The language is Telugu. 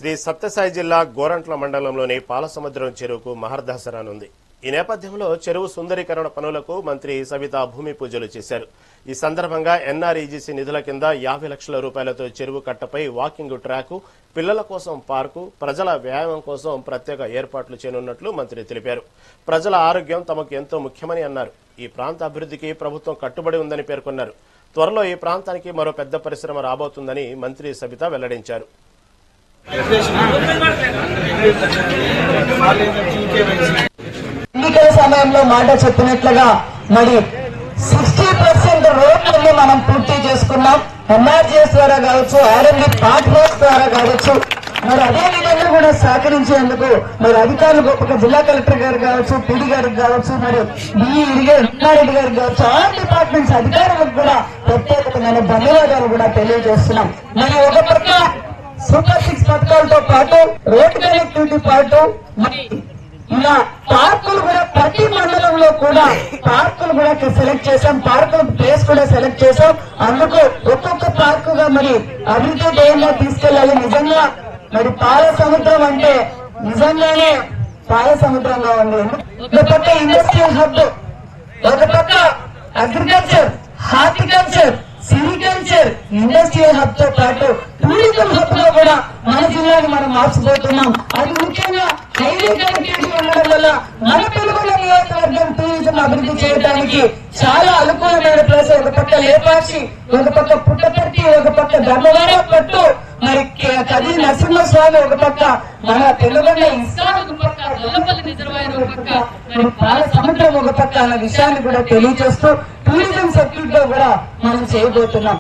శ్రీ సత్యసాయి జిల్లా గోరంట్ల మండలంలోని పాలసముద్రం చెరువుకు మహర్దసరానుంది. ఈ నేపథ్యంలో చెరువు సుందరీకరణ పనులకు మంత్రి సవితా భూమి పూజలు చేశారు. ఈ సందర్భంగా ఎన్ఆర్ఈజీసీ నిధుల కింద 50 లక్షల రూపాయలతో చెరువు కట్టపై వాకింగ్ ట్రాకు, పిల్లల కోసం పార్కు, ప్రజల వ్యాయామం కోసం ప్రత్యేక ఏర్పాట్లు చేయనున్నట్లు మంత్రి తెలిపారు. ప్రజల ఆరోగ్యం తమకు ఎంతో ముఖ్యమని అన్నారు. ఈ ప్రాంత అభివృద్ధికి ప్రభుత్వం కట్టుబడి ఉందని పేర్కొన్నారు. త్వరలో ఈ ప్రాంతానికి మరో పెద్ద పరిశ్రమ రాబోతుందని మంత్రి సవితా వెల్లడించారు. ఎన్నికల సమయంలో మాట చెప్పినట్లుగా మరి 60% రోడ్లని మనం పూర్తి చేసుకున్నాం. ఎన్ఆర్జీఎస్ ద్వారా కావచ్చు, ఆర్ఎండి పార్ట్నర్స్ ద్వారా కావచ్చు. మరి అదే విధంగా కూడా సహకరించేందుకు మరి అధికారులు గొప్పగా జిల్లా కలెక్టర్ గారు కావచ్చు, పీడీ గారికి కావచ్చు, మరి రెడ్డి గారికి కావచ్చు, ఆల్ డిపార్ట్మెంట్స్ అధికారులకు కూడా ప్రత్యేకమైన ధన్యవాదాలు కూడా తెలియజేస్తున్నాం. మరి ఒక పక్క సూపర్ 6 పథకాలతో పాటు రోడ్ కనెక్టివిటీ పాటు ఇలా పార్కులు కూడా ప్రతి మండలంలో కూడా పార్కులు కూడా సెలెక్ట్ చేశాం. పార్కుల ప్లేస్ కూడా సెలెక్ట్ చేశాం. అందుకు ఒక్కొక్క పార్కుగా మరి అభివృద్ధి ధ్యేయంగా తీసుకెళ్లాలి. నిజంగా మరి పాల సముద్రం అంటే నిజంగానే పాల సముద్రంగా ఉంది. ఒక పక్క ఇండస్ట్రియల్ హబ్, ఒక పక్క agriculture, horticulture, sericulture, industrial hub తో పాటు టూరిజం హబ్ లో కూడా మన జిల్లాని మనం మార్చిపోతున్నాం. అది ముఖ్యంగా హైవే కనెక్టివిటీ ఉండడం వల్ల మన పెనుగొండ నియోజకవర్గం టూరిజం అభివృద్ధి చేయడానికి చాలా అనుకూలమైన ప్లేస్. ఒక పక్క లేపాక్షి, ఒక పక్క పుట్టపర్తి, ఒక పక్క ధర్మవరం పట్టు, మరి కది నరసింహస్వామి ఒక పక్క, మన పెనుగొండ ఇస్కాన్ ఒక పక్క, గొల్లపల్లి రిజర్వాయర్ ఒక పక్క, మరి పాల సముద్రం ఒక పక్క అన్న విషయాన్ని కూడా తెలియజేస్తూ టూరిజం సర్క్యూట్ లో కూడా మనం చేయబోతున్నాం.